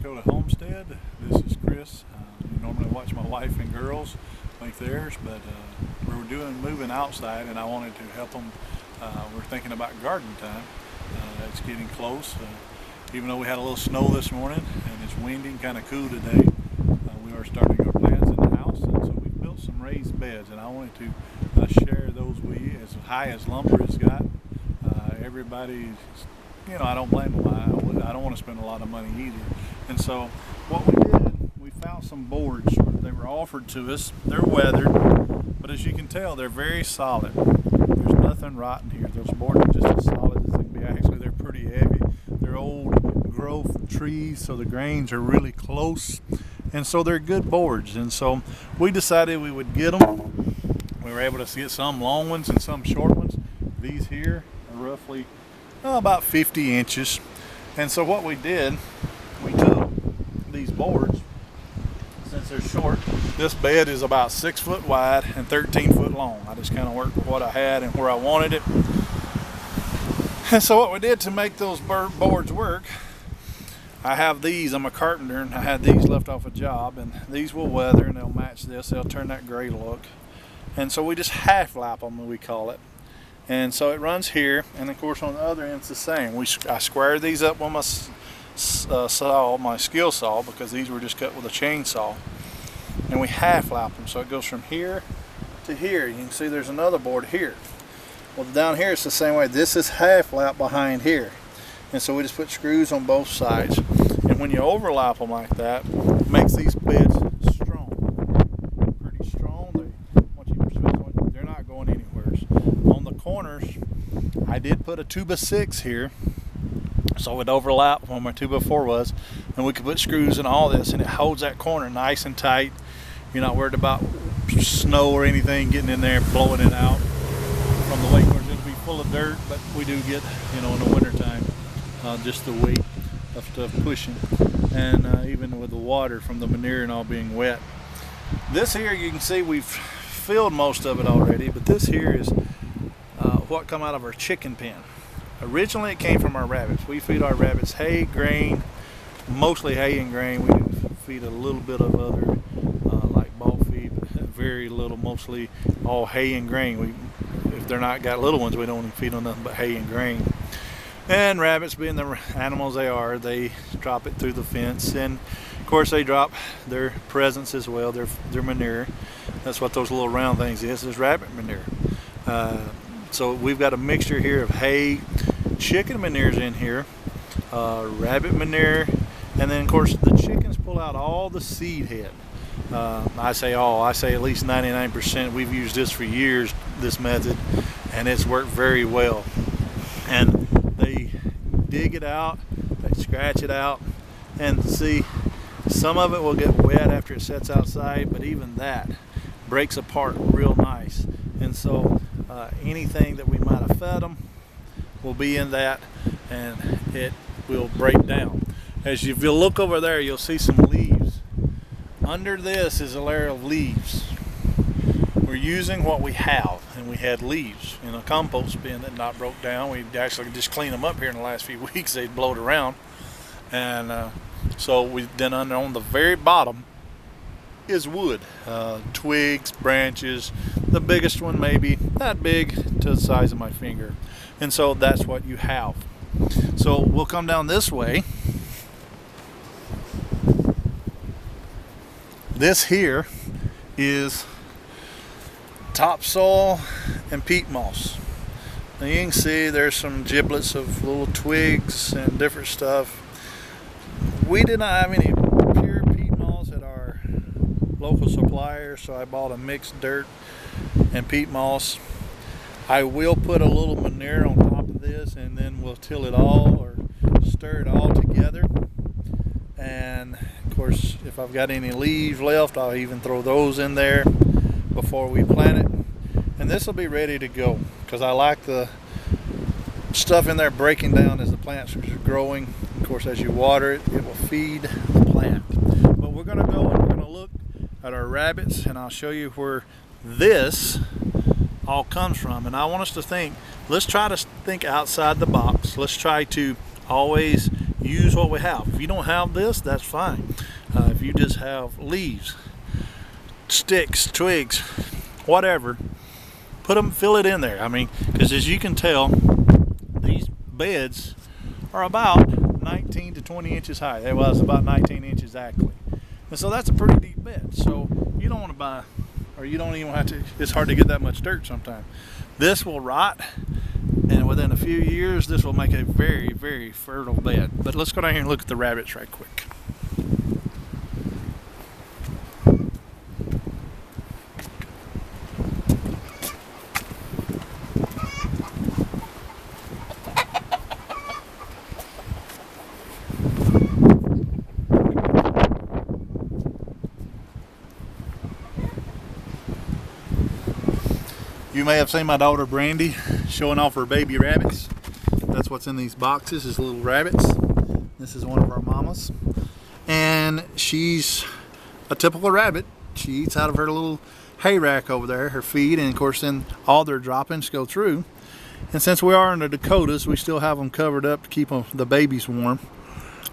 Dakota homestead. This is Chris. You normally watch my wife and girls make theirs, but we're moving outside, and I wanted to help them. We're thinking about garden time. It's getting close. Even though we had a little snow this morning and it's windy and kind of cool today, we are starting our plants in the house, and so we've built some raised beds, and I wanted to share those with you. As high as lumber has got, everybody's, I don't blame them. I don't want to spend a lot of money either. And so what we did, we found some boards. They were offered to us. They're weathered, but as you can tell, they're very solid. There's nothing rotten here. Those boards are just as solid as they can be. Actually, they're pretty heavy. They're old growth trees, so the grains are really close, and so they're good boards. And so we decided we would get them. We were able to get some long ones and some short ones. These here are roughly about 50 inches. And so what we did, we took these boards, since they're short. This bed is about 6 foot wide and 13 foot long. I just kind of worked with what I had and where I wanted it. And so what we did to make those boards work, I have these. I'm a carpenter, and I had these left off a job, and these will weather and they'll match this. They'll turn that gray look. And so we just half lap them, we call it. And so it runs here, and of course on the other end it's the same. I squared these up on my saw, my skill saw, because these were just cut with a chainsaw. And we half lap them, so it goes from here to here. You can see there's another board here. Well, down here it's the same way. This is half lap behind here. And so we just put screws on both sides. And when you overlap them like that, it makes these beds strong. Pretty strong. They're not going anywhere. On the corners, I did put a 2x6 here, so it overlapped where my 2x4 was, and we could put screws in all this, and it holds that corner nice and tight. You're not worried about snow or anything getting in there and blowing it out from the lake, where it'll be full of dirt, but we do get, in the wintertime, just the weight of stuff pushing, and even with the water from the manure and all being wet. This here, you can see we've filled most of it already, but this here is what come out of our chicken pen. Originally it came from our rabbits. We feed our rabbits hay, grain, mostly hay and grain. We do feed a little bit of other like bulk feed, but very little, mostly all hay and grain. If they're not got little ones, we don't feed them nothing but hay and grain. And rabbits, being the animals they are, they drop it through the fence, and of course they drop their presents as well, their manure. That's what those little round things is rabbit manure. So we've got a mixture here of hay, chicken manure's in here, rabbit manure, and then of course the chickens pull out all the seed head. I say at least 99%. We've used this for years, this method, and it's worked very well. And they dig it out, they scratch it out, and see, some of it will get wet after it sets outside, but even that breaks apart real nice. And so anything that we might have fed them will be in that, and it will break down. As if you look over there, you'll see some leaves. Under this is a layer of leaves. We're using what we have, and we had leaves in a compost bin that not broke down. We actually just cleaned them up here in the last few weeks. They'd blowed around, and so we then on the very bottom is wood, twigs, branches. The biggest one maybe that big, to the size of my finger, and so that's what you have. So we'll come down this way. This here is topsoil and peat moss. Now you can see there's some giblets of little twigs and different stuff. We did not have any pure peat moss at our local supplier, so I bought a mixed dirt and peat moss. I will put a little manure on top of this, and then we'll till it all or stir it all together. And of course, if I've got any leaves left, I'll even throw those in there before we plant it. And this will be ready to go, because I like the stuff in there breaking down as the plants are growing. Of course, as you water it, it will feed the plant. But we're going to go and we're going to look at our rabbits, and I'll show you where this all comes from. And I want us to think, let's try to think outside the box. Let's try to always use what we have. If you don't have this, that's fine. If you just have leaves, sticks, twigs, whatever, fill it in there. I mean, because as you can tell, these beds are about 19 to 20 inches high. It was about 19 inches exactly. And so that's a pretty deep bed. So you don't want to buy, or you don't even have to, it's hard to get that much dirt sometimes. This will rot, and within a few years, this will make a very, very fertile bed. But let's go down here and look at the rabbits right quick. You may have seen my daughter Brandy showing off her baby rabbits. That's what's in these boxes, is little rabbits. This is one of our mamas. And she's a typical rabbit. She eats out of her little hay rack over there, her feed, and of course then all their droppings go through. And since we are in the Dakotas, we still have them covered up to keep the babies warm.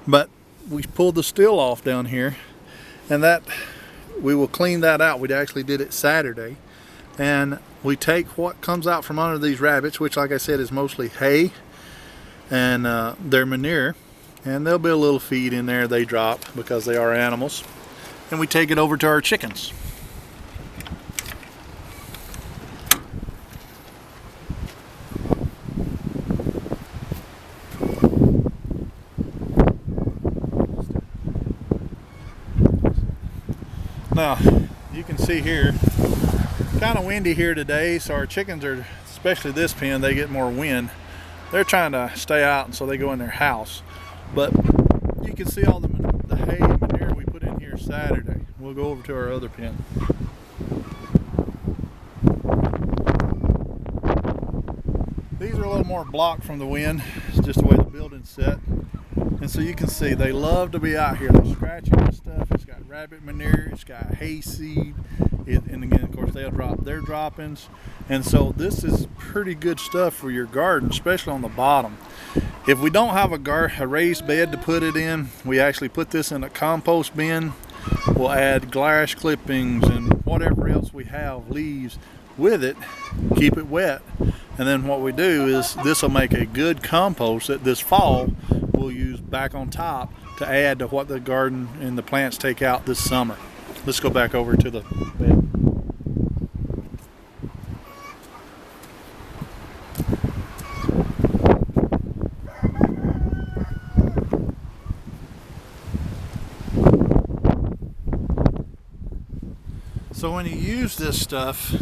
But we pulled the still off down here, and that we will clean that out. We actually did it Saturday. And we take what comes out from under these rabbits, which like I said is mostly hay and their manure, and there'll be a little feed in there they drop because they are animals, and we take it over to our chickens. Now you can see here, kind of windy here today, so our chickens are, especially this pen, they get more wind. They're trying to stay out, and so they go in their house. But you can see all the hay and manure we put in here Saturday. We'll go over to our other pen. These are a little more blocked from the wind. It's just the way the building's set. And so you can see they love to be out here. They're scratching this stuff. It's got rabbit manure, it's got hay seed. And again, of course, they'll drop their droppings, and so this is pretty good stuff for your garden, especially on the bottom. If we don't have a raised bed to put it in, we actually put this in a compost bin. We'll add glass clippings and whatever else we have, leaves with it, keep it wet, and then what we do is this will make a good compost that this fall we'll use back on top to add to what the garden and the plants take out this summer. Let's go back over to the bed. So when you use this stuff,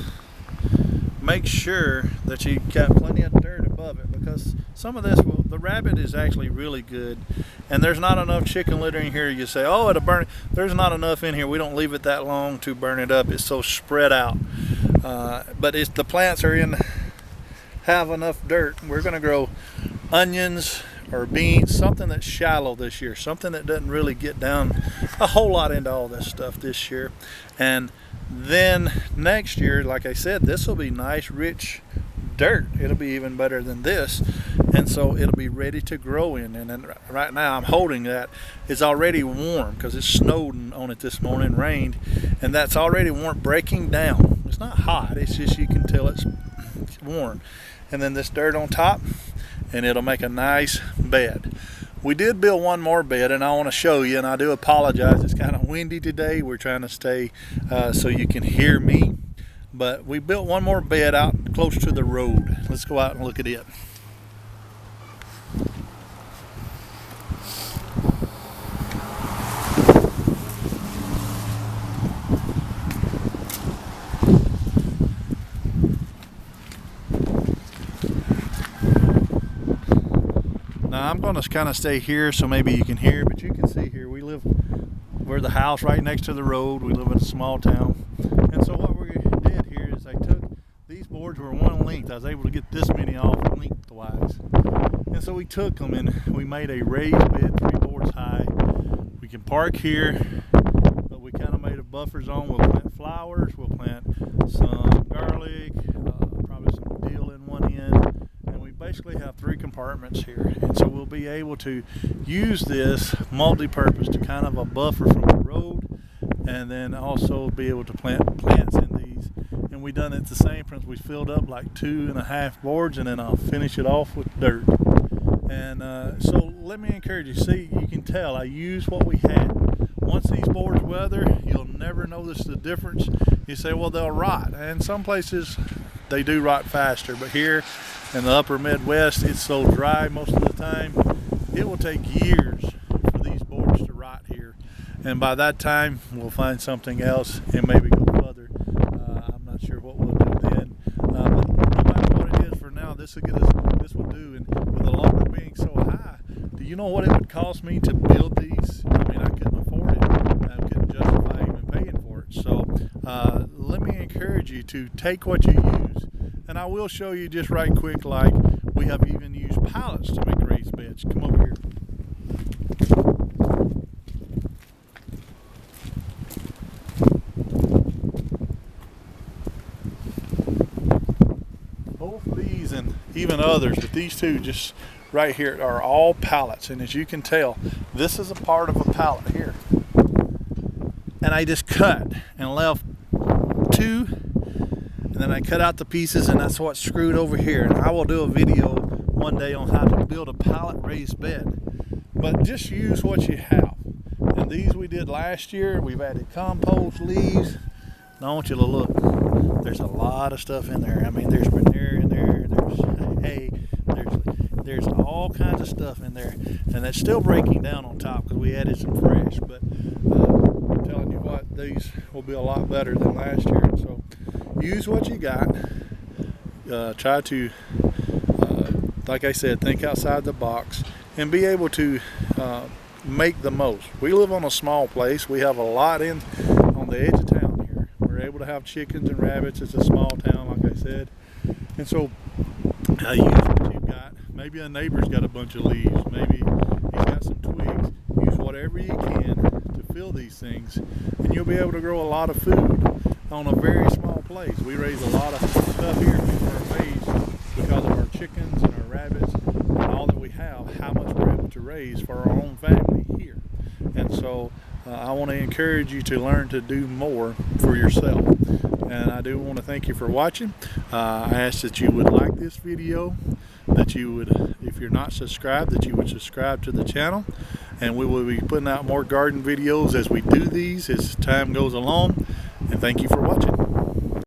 make sure that you got plenty of dirt above it, because some of this the rabbit is actually really good, and there's not enough chicken litter in here. You say, oh, it'll burn. There's not enough in here. We don't leave it that long to burn it up. It's so spread out. But if the plants have enough dirt, we're going to grow onions or beans, something that's shallow this year, something that doesn't really get down a whole lot into all this stuff this year. And then next year, like I said, this will be nice, rich dirt. It'll be even better than this, and so it'll be ready to grow in. And then right now I'm holding that. It's already warm because it snowed on it this morning, rained, and that's already warm, breaking down. It's not hot, it's just you can tell it's warm. And then this dirt on top, and it'll make a nice bed. We did build one more bed, and I want to show you, and I do apologize, it's kind of windy today. We're trying to stay so you can hear me, but we built one more bed out close to the road. Let's go out and look at it. Now I'm going to kind of stay here so maybe you can hear, but you can see here we're the house right next to the road. We live in a small town, and so what we did here is I took these boards were one length. I was able to get this many off lengthwise, and so we took them and we made a raised bed 3 boards high. We can park here, but we kind of made a buffer zone. We'll plant flowers, we'll plant some garlic, probably some dill in one end, and we basically have 3 compartments here, and so we'll be able to use this multi-purpose to kind of a buffer from the road, and then also be able to plant plants in these. And we done it the same principle. We filled up like 2.5 boards, and then I'll finish it off with dirt. And so let me encourage you. See, you can tell I used what we had. Once these boards weather, you'll never notice the difference. You say, well, they'll rot, and some places they do rot faster, but here in the upper Midwest, it's so dry most of the time, it will take years for these boards to rot here. And by that time, we'll find something else and maybe go further. I'm not sure what we'll do then. But no matter what it is for now, this will get us, this will do. And with the lumber being so high, do you know what it would cost me to build these? I mean, I couldn't afford it. I couldn't justify even paying for it. So let me encourage you to take what you use. And I will show you just right quick, like we have even used pallets to make raised beds. Come over here. Both these and even others, but these two just right here are all pallets. And as you can tell, this is a part of a pallet here. And I just cut and left 2. And then I cut out the pieces, and that's what's screwed over here. And I will do a video one day on how to build a pallet raised bed. But just use what you have. And these we did last year. We've added compost, leaves. Now I want you to look. There's a lot of stuff in there. I mean, there's manure in there. There's hay. There's all kinds of stuff in there. And that's still breaking down on top because we added some fresh. But I'm telling you what, these will be a lot better than last year. And so use what you got. Try to, like I said, think outside the box and be able to make the most. We live on a small place. We have a lot on the edge of town here. We're able to have chickens and rabbits. It's a small town, like I said. And so use what you've got. Maybe a neighbor's got a bunch of leaves. Maybe he's got some twigs. Use whatever you can to fill these things, and you'll be able to grow a lot of food on a very small place. We raise a lot of stuff here. People are amazed because of our chickens and our rabbits and all that we have, how much we're able to raise for our own family here. And so I want to encourage you to learn to do more for yourself. And I do want to thank you for watching. I ask that you would like this video, that you would, if you're not subscribed, that you would subscribe to the channel. And we will be putting out more garden videos as we do these, as time goes along. And thank you for watching.